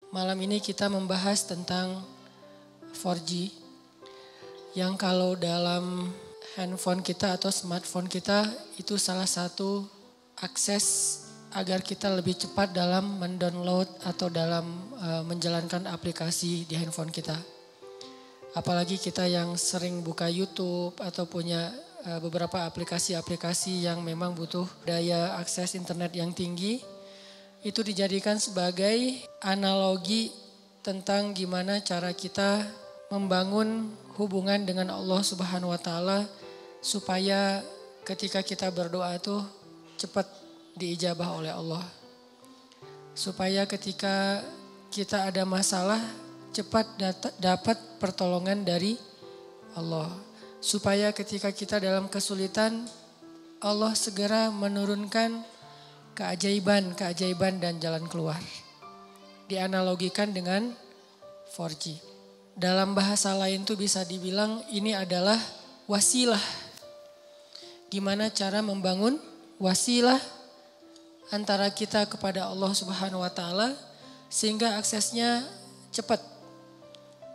Malam ini kita membahas tentang 4G yang kalau dalam handphone kita atau smartphone kita itu salah satu akses agar kita lebih cepat dalam mendownload atau dalam menjalankan aplikasi di handphone kita. Apalagi kita yang sering buka YouTube atau punya beberapa aplikasi-aplikasi yang memang butuh daya akses internet yang tinggi, itu dijadikan sebagai analogi tentang gimana cara kita membangun hubungan dengan Allah Subhanahu wa taala supaya ketika kita berdoa itu cepat diijabah oleh Allah. Supaya ketika kita ada masalah cepat dapat pertolongan dari Allah. Supaya ketika kita dalam kesulitan Allah segera menurunkan keajaiban dan jalan keluar. Dianalogikan dengan 4G. Dalam bahasa lain tuh bisa dibilang ini adalah wasilah. Gimana cara membangun wasilah antara kita kepada Allah Subhanahu wa taala sehingga aksesnya cepat.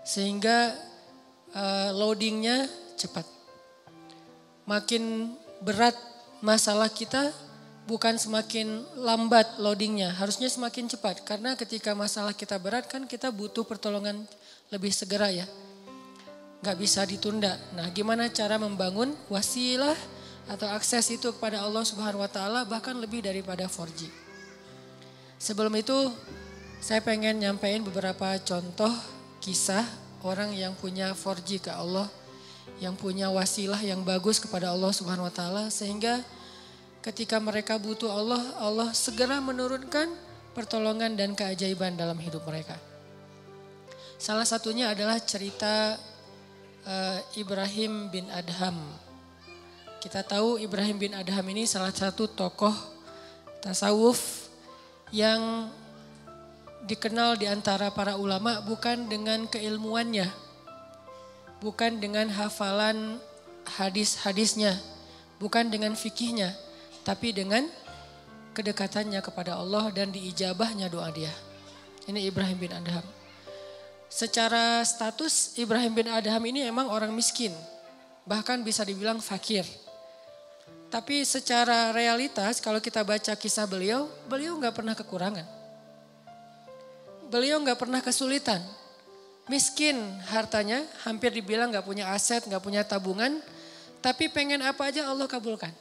Sehingga loadingnya cepat. Makin berat masalah kita bukan semakin lambat loadingnya, harusnya semakin cepat. Karena ketika masalah kita berat kan kita butuh pertolongan lebih segera ya. Gak bisa ditunda. Nah gimana cara membangun wasilah atau akses itu kepada Allah Subhanahu wa taala bahkan lebih daripada 4G. Sebelum itu saya pengen nyampein beberapa contoh kisah orang yang punya 4G ke Allah, yang punya wasilah yang bagus kepada Allah Subhanahu wa taala sehingga ketika mereka butuh Allah, Allah segera menurunkan pertolongan dan keajaiban dalam hidup mereka. Salah satunya adalah cerita Ibrahim bin Adham. Kita tahu Ibrahim bin Adham ini salah satu tokoh tasawuf yang dikenal di antara para ulama bukan dengan keilmuannya, bukan dengan hafalan hadis-hadisnya, bukan dengan fikihnya, tapi dengan kedekatannya kepada Allah dan diijabahnya doa dia. Ini Ibrahim bin Adham. Secara status Ibrahim bin Adham ini emang orang miskin. Bahkan bisa dibilang fakir. Tapi secara realitas kalau kita baca kisah beliau gak pernah kekurangan. Beliau gak pernah kesulitan. Miskin hartanya, hampir dibilang gak punya aset, gak punya tabungan. Tapi pengen apa aja Allah kabulkan.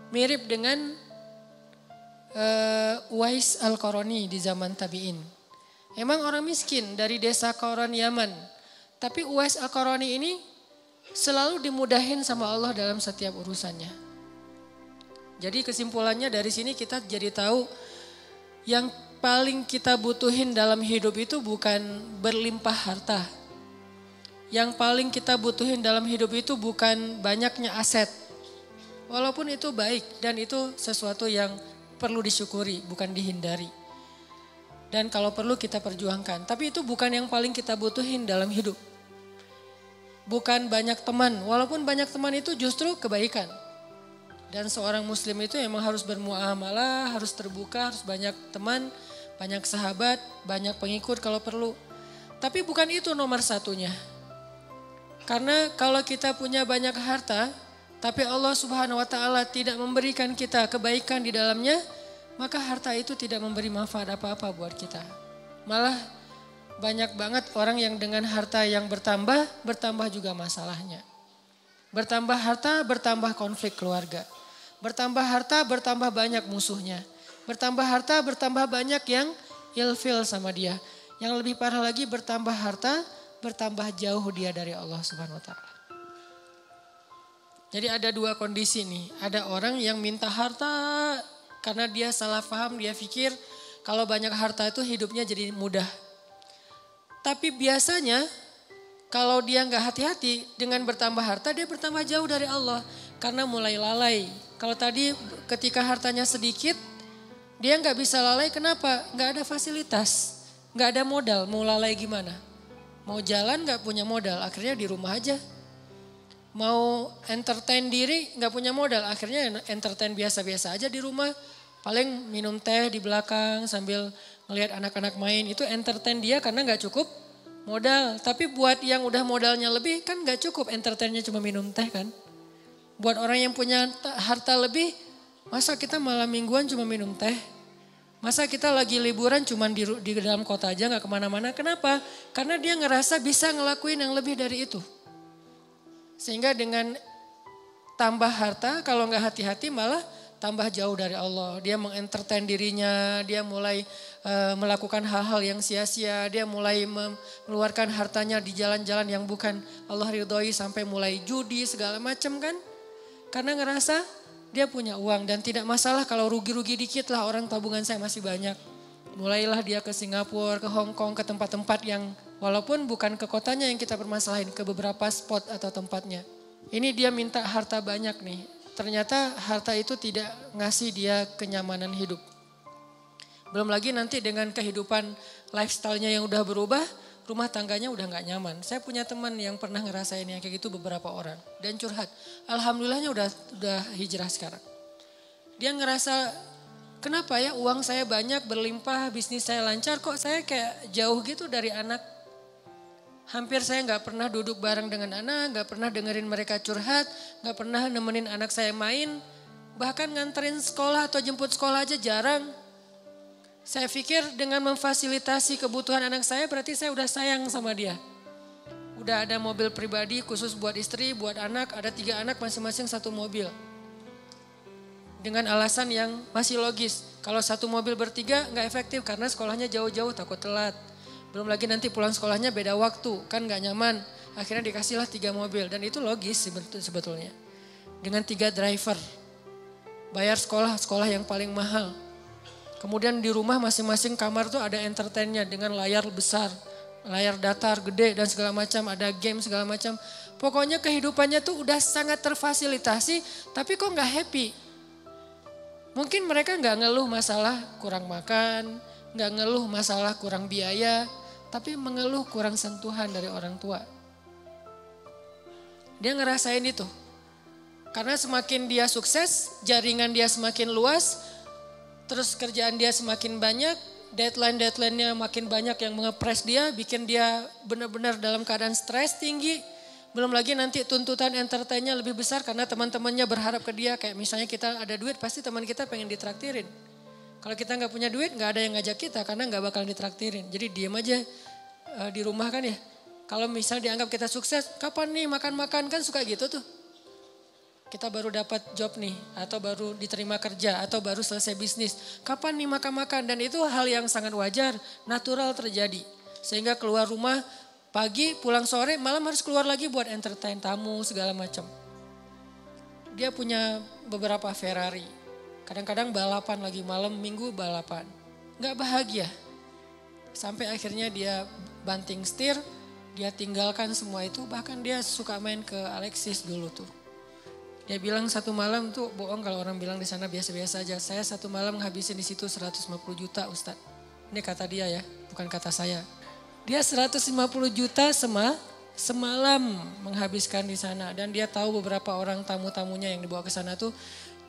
Mirip dengan Uwais Al-Qarani di zaman tabi'in. Emang orang miskin dari desa Qaran Yaman. Tapi Uwais Al-Qarani ini selalu dimudahin sama Allah dalam setiap urusannya. Jadi kesimpulannya dari sini kita jadi tahu yang paling kita butuhin dalam hidup itu bukan berlimpah harta. Yang paling kita butuhin dalam hidup itu bukan banyaknya aset. Walaupun itu baik dan itu sesuatu yang perlu disyukuri, bukan dihindari. Dan kalau perlu kita perjuangkan. Tapi itu bukan yang paling kita butuhin dalam hidup. Bukan banyak teman, walaupun banyak teman itu justru kebaikan. Dan seorang muslim itu emang harus bermuamalah, harus terbuka, harus banyak teman, banyak sahabat, banyak pengikut kalau perlu. Tapi bukan itu nomor satunya. Karena kalau kita punya banyak harta, tapi Allah Subhanahu wa taala tidak memberikan kita kebaikan di dalamnya, maka harta itu tidak memberi manfaat apa-apa buat kita. Malah banyak banget orang yang dengan harta yang bertambah juga masalahnya. Bertambah harta, bertambah konflik keluarga. Bertambah harta, bertambah banyak musuhnya. Bertambah harta, bertambah banyak yang ilfil sama dia. Yang lebih parah lagi bertambah harta, bertambah jauh dia dari Allah Subhanahu wa taala. Jadi ada dua kondisi nih. Ada orang yang minta harta karena dia salah paham, dia pikir kalau banyak harta itu hidupnya jadi mudah. Tapi biasanya kalau dia gak hati-hati dengan bertambah harta dia bertambah jauh dari Allah. Karena mulai lalai. Kalau tadi ketika hartanya sedikit dia gak bisa lalai, kenapa? Gak ada fasilitas, gak ada modal, mau lalai gimana? Mau jalan gak punya modal, akhirnya di rumah aja. Mau entertain diri gak punya modal, akhirnya entertain biasa-biasa aja di rumah. Paling minum teh di belakang sambil Ngelihat anak-anak main itu entertain dia karena gak cukup modal. Tapi buat yang udah modalnya lebih kan gak cukup entertainnya cuma minum teh kan. Buat orang yang punya harta lebih, masa kita malam mingguan cuma minum teh? Masa kita lagi liburan cuma di dalam kota aja gak kemana-mana? Kenapa? Karena dia ngerasa bisa ngelakuin yang lebih dari itu. Sehingga dengan tambah harta, kalau gak hati-hati malah tambah jauh dari Allah. Dia mengentertain dirinya, dia mulai melakukan hal-hal yang sia-sia. Dia mulai mengeluarkan hartanya di jalan-jalan yang bukan Allah ridhoi, sampai mulai judi segala macam kan. Karena ngerasa dia punya uang dan tidak masalah kalau rugi-rugi dikit lah, orang tabungan saya masih banyak. Mulailah dia ke Singapura, ke Hong Kong, ke tempat-tempat yang walaupun bukan ke kotanya yang kita permasalahin, ke beberapa spot atau tempatnya. Ini dia minta harta banyak nih. Ternyata harta itu tidak ngasih dia kenyamanan hidup. Belum lagi nanti dengan kehidupan lifestyle-nya yang udah berubah, rumah tangganya udah gak nyaman. Saya punya teman yang pernah ngerasain yang kayak gitu beberapa orang. Dan curhat. Alhamdulillahnya udah hijrah sekarang. Dia ngerasa, kenapa ya uang saya banyak, berlimpah, bisnis saya lancar, kok saya kayak jauh gitu dari anak. Hampir saya gak pernah duduk bareng dengan anak, gak pernah dengerin mereka curhat, gak pernah nemenin anak saya main. Bahkan nganterin sekolah atau jemput sekolah aja jarang. Saya pikir dengan memfasilitasi kebutuhan anak saya berarti saya udah sayang sama dia. Udah ada mobil pribadi khusus buat istri, buat anak, ada 3 anak masing-masing 1 mobil. Dengan alasan yang masih logis. Kalau 1 mobil bertiga nggak efektif karena sekolahnya jauh-jauh takut telat. Belum lagi nanti pulang sekolahnya beda waktu, kan nggak nyaman. Akhirnya dikasihlah 3 mobil dan itu logis sebetulnya. Dengan 3 driver, bayar sekolah yang paling mahal. Kemudian di rumah masing-masing kamar tuh ada entertainnya dengan layar besar, layar datar gede dan segala macam, ada game segala macam. Pokoknya kehidupannya tuh udah sangat terfasilitasi, tapi kok nggak happy. Mungkin mereka nggak ngeluh masalah kurang makan, nggak ngeluh masalah kurang biaya, tapi mengeluh kurang sentuhan dari orang tua. Dia ngerasain itu. Karena semakin dia sukses, jaringan dia semakin luas, terus kerjaan dia semakin banyak, deadline-nya makin banyak yang mengepres dia, bikin dia benar-benar dalam keadaan stres tinggi. Belum lagi nanti tuntutan entertainnya lebih besar karena teman-temannya berharap ke dia. Kayak misalnya kita ada duit, pasti teman kita pengen ditraktirin. Kalau kita nggak punya duit, nggak ada yang ngajak kita karena nggak bakal ditraktirin. Jadi diem aja di rumah kan ya. Kalau misalnya dianggap kita sukses, kapan nih makan-makan, kan suka gitu tuh. Kita baru dapat job nih, atau baru diterima kerja, atau baru selesai bisnis. Kapan nih makan-makan? Dan itu hal yang sangat wajar, natural terjadi. Sehingga keluar rumah pagi, pulang sore, malam harus keluar lagi buat entertain tamu segala macam. Dia punya beberapa Ferrari. Kadang-kadang balapan lagi, malam minggu balapan. Gak bahagia. Sampai akhirnya dia banting setir, dia tinggalkan semua itu. Bahkan dia suka main ke Alexis dulu tuh. Dia bilang 1 malam tuh bohong kalau orang bilang di sana biasa-biasa aja. Saya 1 malam ngabisin di situ 150 juta Ustadz. Ini kata dia ya, bukan kata saya. Dia 150 juta semalam menghabiskan di sana. Dan dia tahu beberapa orang tamu-tamunya yang dibawa ke sana tuh.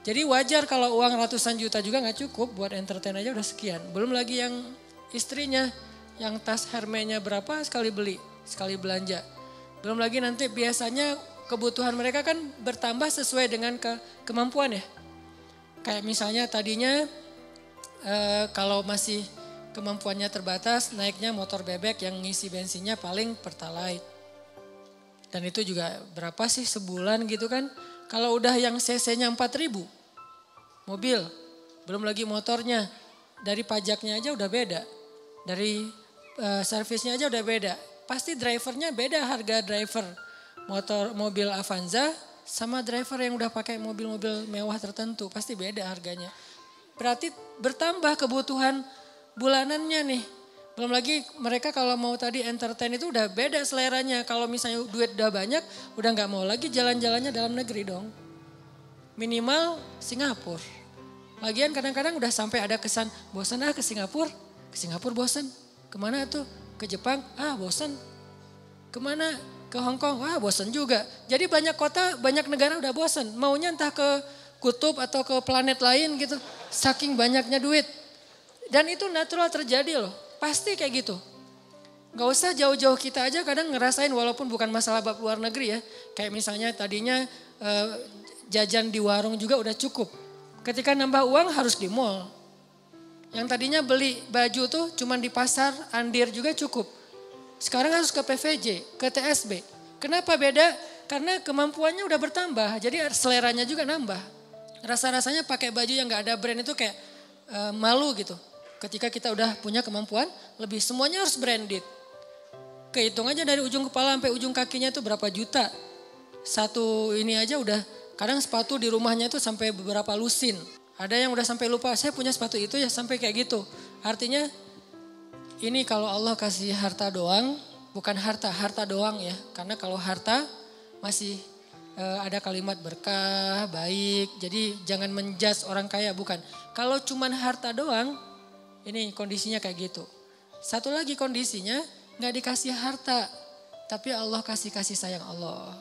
Jadi wajar kalau uang ratusan juta juga gak cukup, buat entertain aja udah sekian. Belum lagi yang istrinya, yang tas Hermes-nya berapa sekali beli, sekali belanja. Belum lagi nanti biasanya kebutuhan mereka kan bertambah sesuai dengan kemampuan ya. Kayak misalnya tadinya kalau masih kemampuannya terbatas, naiknya motor bebek yang ngisi bensinnya paling Pertalite. Dan itu juga berapa sih sebulan gitu kan. Kalau udah yang cc-nya 4.000 mobil, belum lagi motornya, dari pajaknya aja udah beda. Dari servisnya aja udah beda. Pasti drivernya beda, harga driver mobil Avanza sama driver yang udah pakai mobil-mobil mewah tertentu, pasti beda harganya. Berarti bertambah kebutuhan bulanannya nih. Belum lagi mereka kalau mau tadi entertain itu udah beda seleranya. Kalau misalnya duit udah banyak, udah gak mau lagi jalan-jalannya dalam negeri dong. Minimal Singapura. Lagian kadang-kadang udah sampai ada kesan, bosan ke Singapura. Ke Singapura bosan. Kemana tuh? Ke Jepang, bosan. Kemana? Ke Hong Kong, bosan juga. Jadi banyak kota, banyak negara udah bosan. Maunya entah ke kutub atau ke planet lain gitu. Saking banyaknya duit. Dan itu natural terjadi loh, pasti kayak gitu. Gak usah jauh-jauh kita aja kadang ngerasain walaupun bukan masalah bab luar negeri ya. Kayak misalnya tadinya jajan di warung juga udah cukup. Ketika nambah uang harus di mall. Yang tadinya beli baju tuh cuman di pasar, Andir juga cukup. Sekarang harus ke PVJ, ke TSB. Kenapa beda? Karena kemampuannya udah bertambah, jadi seleranya juga nambah. Rasa-rasanya pakai baju yang gak ada brand itu kayak malu gitu. Ketika kita udah punya kemampuan, lebih semuanya harus branded. Kehitung aja dari ujung kepala sampai ujung kakinya itu berapa juta. Satu ini aja udah, kadang sepatu di rumahnya itu sampai beberapa lusin. Ada yang udah sampai lupa, saya punya sepatu itu ya sampai kayak gitu. Artinya ini kalau Allah kasih harta doang, bukan harta doang ya. Karena kalau harta masih ada kalimat berkah, baik. Jadi jangan menjudge orang kaya, bukan. Kalau cuman harta doang, ini kondisinya kayak gitu. Satu lagi kondisinya gak dikasih harta, tapi Allah kasih sayang Allah.